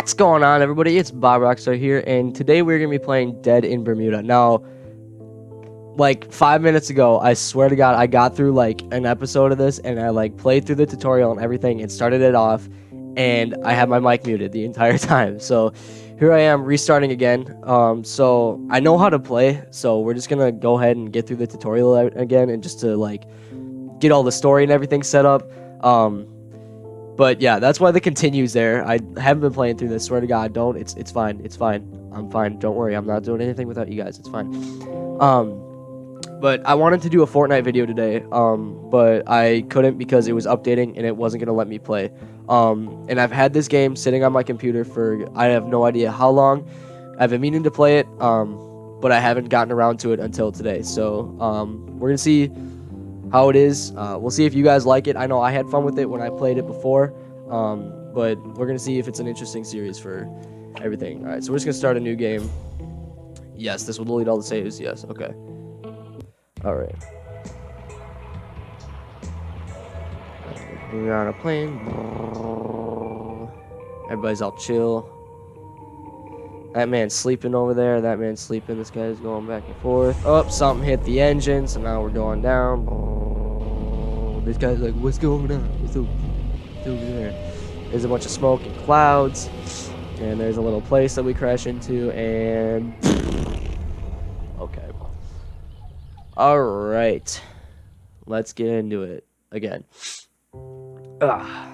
What's going on, everybody? It's Bobrockstar here, and today we're going to be playing Dead in Bermuda. Now, like 5 minutes ago, I swear to God, I got through like an episode of this, and I like played through the tutorial and everything, and started it off, and I had my mic muted the entire time. So here I am restarting again. So I know how to play, so we're just gonna go ahead and get through the tutorial again, and just to like get all the story and everything set up. But yeah, that's why the continues there. I haven't been playing through this. Swear to God, don't. It's fine. It's fine. I'm fine. Don't worry. I'm not doing anything without you guys. It's fine. But I wanted to do a Fortnite video today. But I couldn't because it was updating and it wasn't gonna let me play. And I've had this game sitting on my computer for I have no idea how long. I've been meaning to play it. But I haven't gotten around to it until today. So we're gonna see how it is. We'll see if you guys like it. I know I had fun with it when I played it before, but we're gonna see if it's an interesting series for everything. All right, so we're just gonna start a new game. Yes, this will delete all the saves. Yes, okay. All right. We're on a plane. Everybody's all chill. That man's sleeping over there. That man's sleeping. This guy's going back and forth. Oh, something hit the engine, so now we're going down. This guy's like, what's going on? What's over there? There's a bunch of smoke and clouds. And there's a little place that we crash into, and... Okay. Alright. Let's get into it again. Ugh.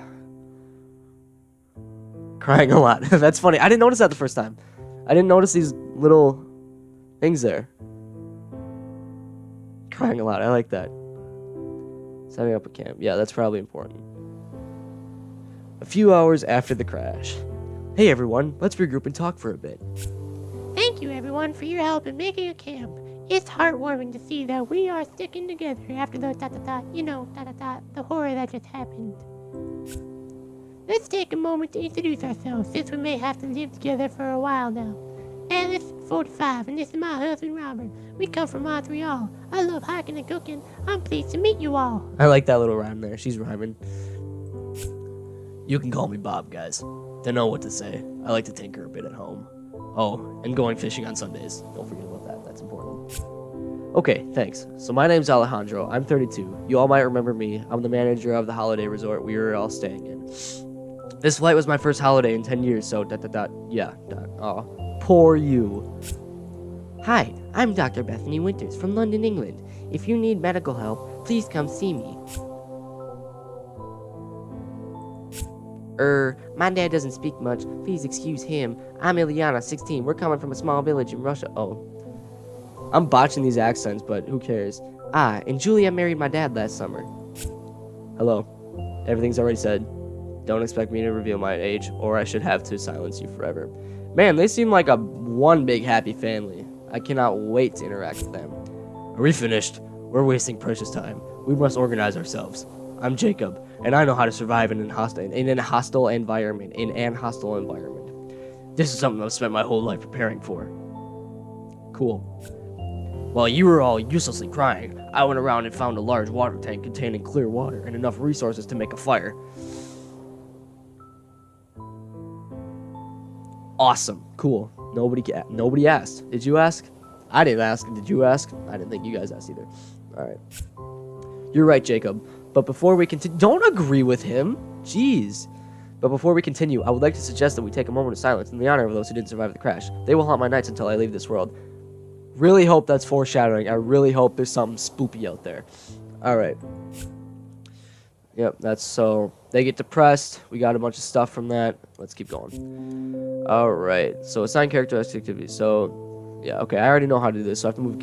Crying a lot. That's funny. I didn't notice that the first time. I didn't notice these little things there. Crying a lot. I like that. Setting up a camp. Yeah, that's probably important. A few hours after the crash. Hey everyone, let's regroup and talk for a bit. Thank you everyone for your help in making a camp. It's heartwarming to see that we are sticking together after the the horror that just happened. Let's take a moment to introduce ourselves, since we may have to live together for a while now. Alice, 45, and this is my husband Robert. We come from Montreal. I love hiking and cooking. I'm pleased to meet you all. I like that little rhyme there. She's rhyming. You can call me Bob, guys. Don't know what to say. I like to tinker a bit at home. Oh, and going fishing on Sundays. Don't forget about that. That's important. Okay, thanks. So my name's Alejandro. I'm 32. You all might remember me. I'm the manager of the holiday resort we were all staying in. This flight was my first holiday in 10 years, so oh, poor you. Hi, I'm Dr. Bethany Winters from London, England. If you need medical help, please come see me. My dad doesn't speak much. Please excuse him. I'm Ilyana, 16. We're coming from a small village in Russia. Oh. I'm botching these accents, but who cares? And Julia married my dad last summer. Hello. Everything's already said. Don't expect me to reveal my age, or I should have to silence you forever. Man, they seem like a one big happy family. I cannot wait to interact with them. Are we finished? We're wasting precious time. We must organize ourselves. I'm Jacob, and I know how to survive in an hostile environment. This is something I've spent my whole life preparing for. Cool. While you were all uselessly crying, I went around and found a large water tank containing clear water and enough resources to make a fire. Awesome. Cool. Nobody asked. Did you ask? I didn't ask. Did you ask? I didn't think you guys asked either. Alright. You're right, Jacob. But before we continue... Don't agree with him. Jeez. But before we continue, I would like to suggest that we take a moment of silence in the honor of those who didn't survive the crash. They will haunt my nights until I leave this world. Really hope that's foreshadowing. I really hope there's something spoopy out there. Alright. Yep, that's so... They get depressed. We got a bunch of stuff from that. Let's keep going. Alright. So, assign characteristic activities. So, yeah, okay. I already know how to do this. So, I have to move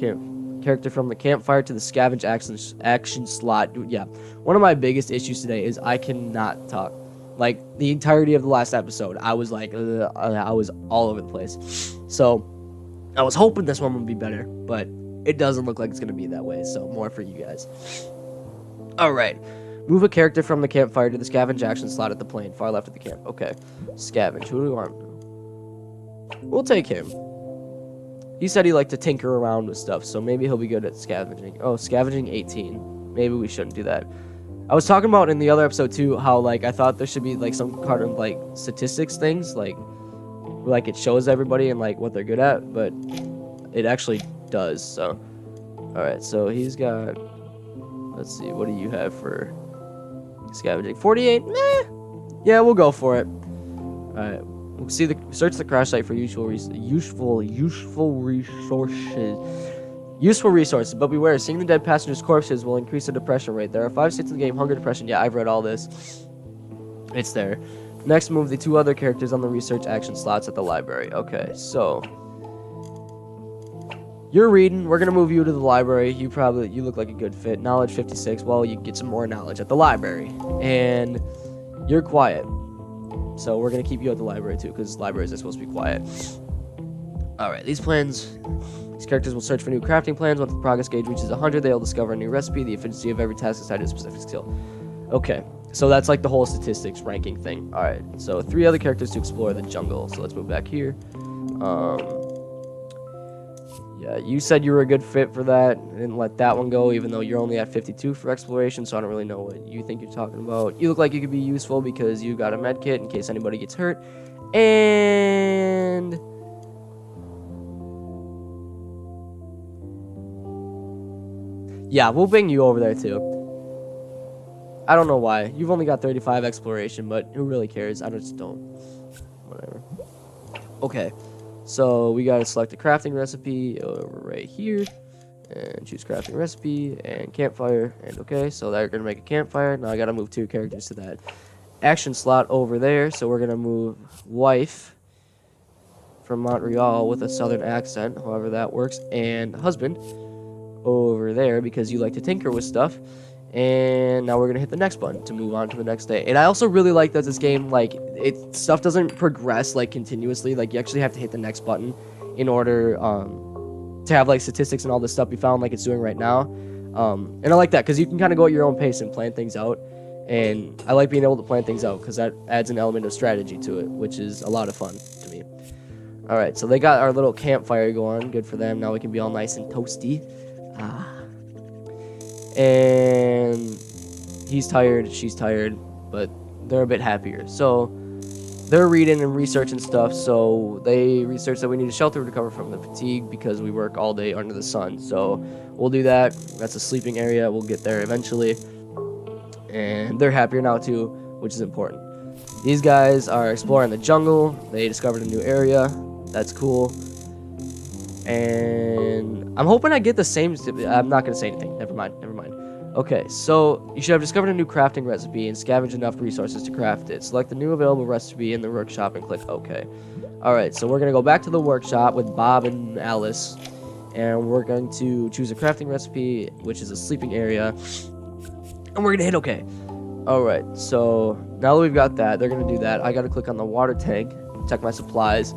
character from the campfire to the scavenge action slot. Dude, yeah. One of my biggest issues today is I cannot talk. Like, the entirety of the last episode, I was like, I was all over the place. So, I was hoping this one would be better, but it doesn't look like it's going to be that way. So, more for you guys. Alright. Move a character from the campfire to the scavenge action slot at the plane, far left of the camp. Okay. Scavenge. Who do we want? We'll take him. He said he liked to tinker around with stuff, so maybe he'll be good at scavenging. Oh, scavenging 18. Maybe we shouldn't do that. I was talking about in the other episode too how like I thought there should be like some kind of like statistics things like like it shows everybody and like what they're good at, but it actually does. So, all right. So he's got. Let's see. What do you have for scavenging? 48. Meh. Yeah, we'll go for it. All right. We'll search the crash site for useful resources. But beware, seeing the dead passengers' corpses will increase the depression rate. There are 5 states in the game: hunger, depression. Yeah, I've read all this. It's there. Next, move the 2 other characters on the research action slots at the library. Okay, so you're reading. We're gonna move you to the library. You look like a good fit. Knowledge 56. Well, you get some more knowledge at the library, and you're quiet. So we're gonna keep you at the library too, because libraries are supposed to be quiet. All right, these characters will search for new crafting plans. Once the progress gauge reaches 100, they'll discover a new recipe. The efficiency of every task is tied to a specific skill. Okay, so that's like the whole statistics ranking thing. All right, so 3 other characters to explore the jungle. So let's move back here. Yeah, you said you were a good fit for that. I didn't let that one go, even though you're only at 52 for exploration, so I don't really know what you think you're talking about. You look like you could be useful because you got a med kit in case anybody gets hurt. And yeah, we'll bring you over there too. I don't know why. You've only got 35 exploration, but who really cares? I just don't. Whatever. Okay. So we gotta select a crafting recipe over right here, and choose crafting recipe and campfire, and okay. So they're gonna make a campfire. Now I gotta move 2 characters to that action slot over there. So we're gonna move wife from Montreal with a southern accent, however that works, and husband over there because you like to tinker with stuff. And now we're gonna hit the next button to move on to the next day. And I also really like that this game, like, stuff doesn't progress like continuously. Like, you actually have to hit the next button in order to have like statistics and all this stuff be found like it's doing right now. And I like that because you can kind of go at your own pace and plan things out. And I like being able to plan things out because that adds an element of strategy to it, which is a lot of fun to me. All right, so they got our little campfire going. Good for them. Now we can be all nice and toasty. And he's tired, she's tired, but they're a bit happier. So they're reading and researching stuff. So they research that we need a shelter to recover from the fatigue because we work all day under the sun. So we'll do that. That's a sleeping area. We'll get there eventually. And they're happier now too, which is important. These guys are exploring the jungle. They discovered a new area. That's cool. And I'm hoping I get the same. I'm not going to say anything. Never mind. Okay, so you should have discovered a new crafting recipe and scavenged enough resources to craft it. Select the new available recipe in the workshop and click OK. Alright, so we're going to go back to the workshop with Bob and Alice. And we're going to choose a crafting recipe, which is a sleeping area. And we're going to hit OK. Alright, so now that we've got that, they're going to do that. I got to click on the water tank, check my supplies,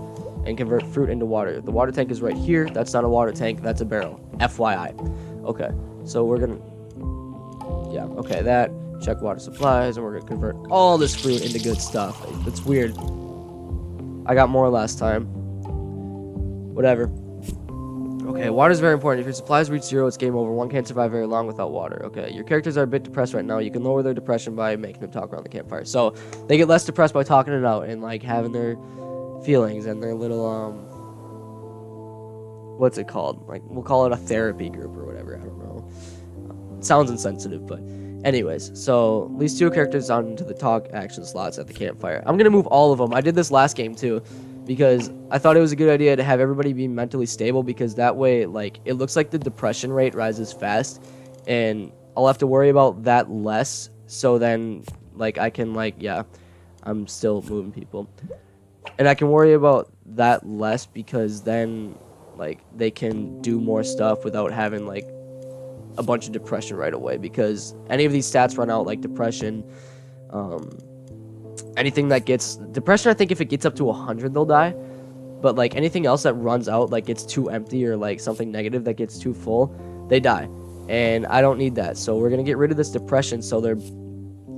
and convert fruit into water. The water tank is right here. That's not a water tank. That's a barrel. FYI. Okay, so we're going to... Yeah, okay, that. Check water supplies, and we're going to convert all this fruit into good stuff. It's weird. I got more last time. Whatever. Okay, water is very important. If your supplies reach 0, it's game over. One can't survive very long without water. Okay, your characters are a bit depressed right now. You can lower their depression by making them talk around the campfire. So, they get less depressed by talking it out and, like, having their feelings and their little, what's it called? Like, we'll call it a therapy group or whatever. I don't know. It sounds insensitive, but anyways. So, these 2 characters onto the talk action slots at the campfire. I'm going to move all of them. I did this last game, too, because I thought it was a good idea to have everybody be mentally stable, because that way, like, it looks like the depression rate rises fast, and I'll have to worry about that less, so then, like, I can, like, yeah, I'm still moving people. And I can worry about that less because then, like, they can do more stuff without having, like, a bunch of depression right away, because any of these stats run out, like depression, anything that gets depression, I think if it gets up to 100 they'll die, but like anything else that runs out, like gets too empty or like something negative that gets too full, they die, and I don't need that. So we're gonna get rid of this depression so they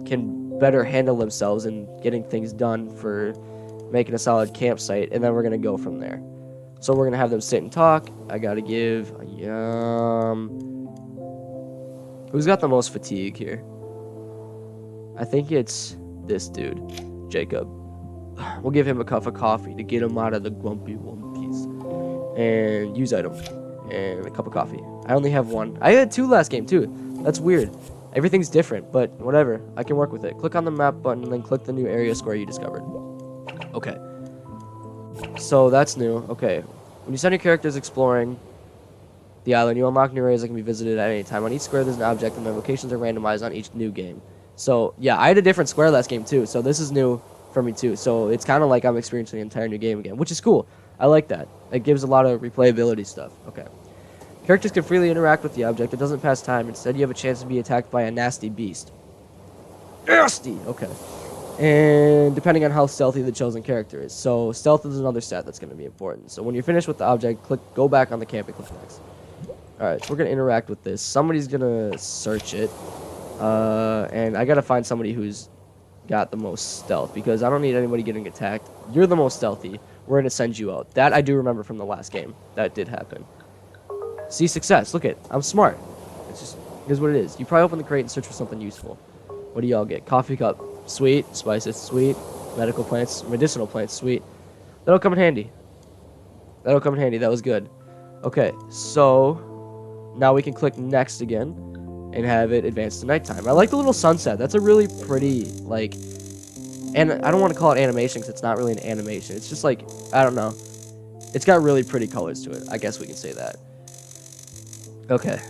can better handle themselves and getting things done for making a solid campsite, and then we're gonna go from there. So we're gonna have them sit and talk. I gotta give who's got the most fatigue here? I think it's this dude, Jacob. We'll give him a cup of coffee to get him out of the grumpy wumpies. And use item. And a cup of coffee. I only have one. I had 2 last game too. That's weird. Everything's different, but whatever. I can work with it. Click on the map button and then click the new area square you discovered. Okay. So that's new. Okay. When you send your characters exploring the island, you unlock new areas that can be visited at any time. On each square, there's an object, and the locations are randomized on each new game. So, yeah, I had a different square last game, too. So this is new for me, too. So it's kind of like I'm experiencing the entire new game again, which is cool. I like that. It gives a lot of replayability stuff. Okay. Characters can freely interact with the object. It doesn't pass time. Instead, you have a chance to be attacked by a nasty beast. Nasty! Okay. And depending on how stealthy the chosen character is. So stealth is another stat that's going to be important. So when you're finished with the object, go back on the camp and click next. Alright, so we're going to interact with this. Somebody's going to search it. And I got to find somebody who's got the most stealth, because I don't need anybody getting attacked. You're the most stealthy. We're going to send you out. That I do remember from the last game. That did happen. See, success. Look it. I'm smart. It's just, here's what it is. You probably open the crate and search for something useful. What do y'all get? Coffee cup. Sweet. Spices. Sweet. Medical plants. Medicinal plants. Sweet. That'll come in handy. That'll come in handy. That was good. Okay, so now we can click next again and have it advance to nighttime. I like the little sunset. That's a really pretty, like, and I don't want to call it animation because it's not really an animation. It's just like, I don't know. It's got really pretty colors to it. I guess we can say that. Okay.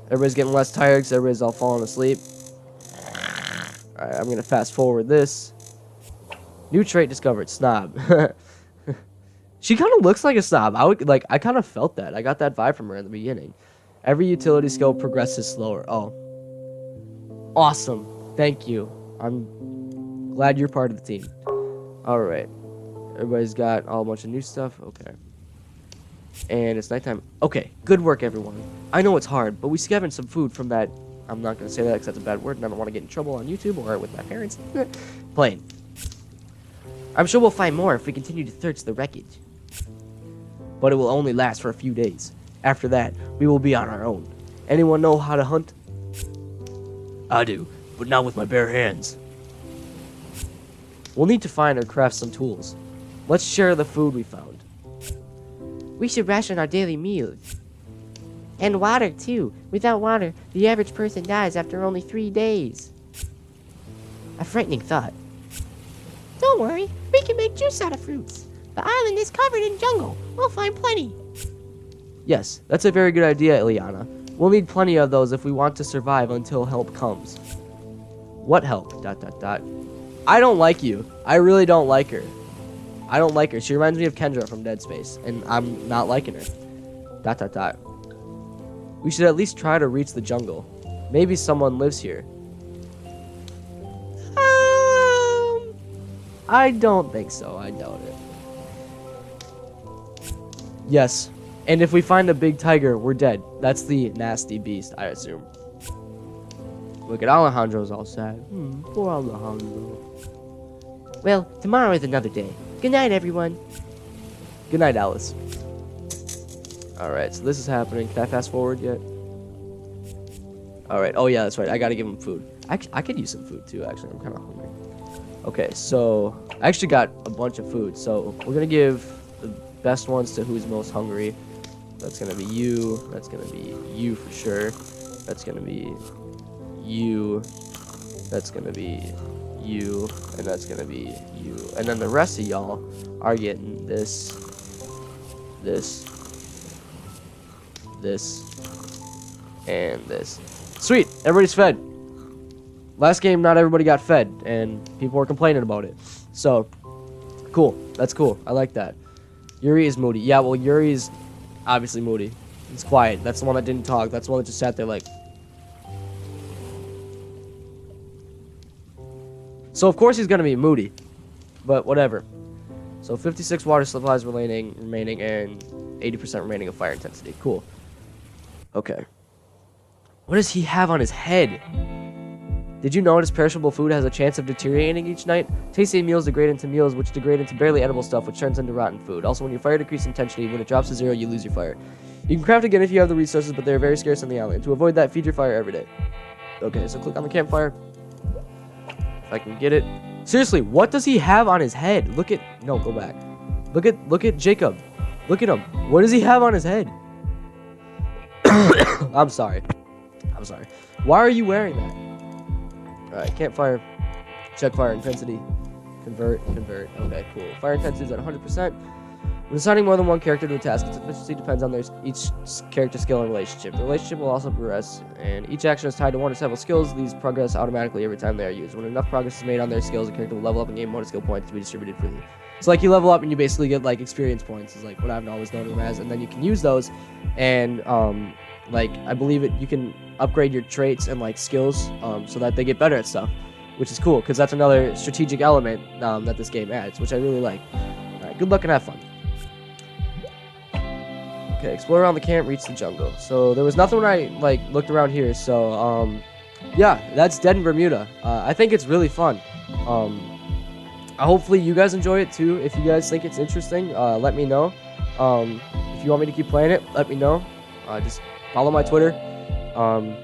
Everybody's getting less tired because everybody's all falling asleep. Alright, I'm going to fast forward this. New trait discovered. Snob. She kind of looks like a snob. I kind of felt that. I got that vibe from her in the beginning. Every utility skill progresses slower. Oh. Awesome. Thank you. I'm glad you're part of the team. Alright. Everybody's got a bunch of new stuff. Okay. And it's nighttime. Okay. Good work, everyone. I know it's hard, but we scavenged some food from that. I'm not going to say that because that's a bad word and I don't want to get in trouble on YouTube or with my parents. Plain. I'm sure we'll find more if we continue to search the wreckage. But it will only last for a few days. After that, we will be on our own. Anyone know how to hunt? I do, but not with my bare hands. We'll need to find or craft some tools. Let's share the food we found. We should ration our daily meals. And water, too. Without water, the average person dies after only 3 days. A frightening thought. Don't worry, we can make juice out of fruits. The island is covered in jungle. We'll find plenty. Yes, that's a very good idea, Ileana. We'll need plenty of those if we want to survive until help comes. What help? ... I don't like you. I really don't like her. I don't like her. She reminds me of Kendra from Dead Space, and I'm not liking her. ... We should at least try to reach the jungle. Maybe someone lives here. I don't think so. I doubt it. Yes. And if we find a big tiger, we're dead. That's the nasty beast, I assume. Look at Alejandro's all sad. Poor Alejandro. Well, tomorrow is another day. Good night, everyone. Good night, Alice. Alright, so this is happening. Can I fast forward yet? Alright. Oh, yeah, that's right. I gotta give him food. I could use some food, too, actually. I'm kind of hungry. Okay, so I actually got a bunch of food. So we're going to give the best ones to who's most hungry. That's going to be you. That's going to be you for sure. That's going to be you. That's going to be you. And that's going to be you. And then the rest of y'all are getting this, and this. Sweet. Everybody's fed. Last game, not everybody got fed, and people were complaining about it. So, cool. That's cool. I like that. Yuri is moody. Yeah, well, Yuri's obviously moody. He's quiet. That's the one that didn't talk. That's the one that just sat there like... So, of course, he's going to be moody. But whatever. So, 56 water supplies remaining, and 80% remaining of fire intensity. Cool. Okay. What does he have on his head? Did you notice perishable food has a chance of deteriorating each night? Tasty meals degrade into meals, which degrade into barely edible stuff, which turns into rotten food. Also, when your fire decreases intensity, when it drops to 0, you lose your fire. You can craft again if you have the resources, but they are very scarce on the island. To avoid that, feed your fire every day. Okay, so click on the campfire. If I can get it. Seriously, what does he have on his head? Look at, no, go back. Look at Jacob. Look at him. What does he have on his head? I'm sorry. Why are you wearing that? Alright, campfire. Check fire intensity. Convert. Okay, cool. Fire intensity is at 100%. When assigning more than one character to a task, its efficiency depends on each character skill and relationship. The relationship will also progress, and each action is tied to one or several skills. These progress automatically every time they are used. When enough progress is made on their skills, the character will level up and gain bonus skill points to be distributed freely. So like you level up and you basically get like experience points, is like what I've always known them as, and then you can use those, and like I believe you can upgrade your traits and like skills so that they get better at stuff, which is cool because that's another strategic element that this game adds, which I really like. All right, good luck and have fun. Okay, explore around the camp, reach the jungle. So there was nothing when I like looked around here. So yeah, that's Dead in Bermuda. I think it's really fun. Hopefully you guys enjoy it too. If you guys think it's interesting, let me know. If you want me to keep playing it, let me know. Just follow my Twitter.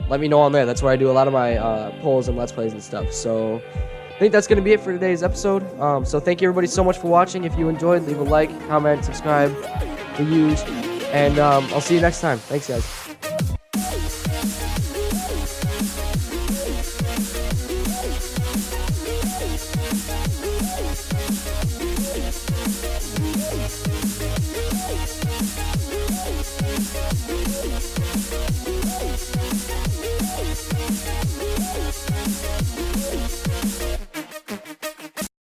Let me know on there. That's where I do a lot of my polls and let's plays and stuff. So I think that's going to be it for today's episode. So thank you everybody so much for watching. If you enjoyed, leave a like, comment, subscribe, the used. And I'll see you next time. Thanks, guys.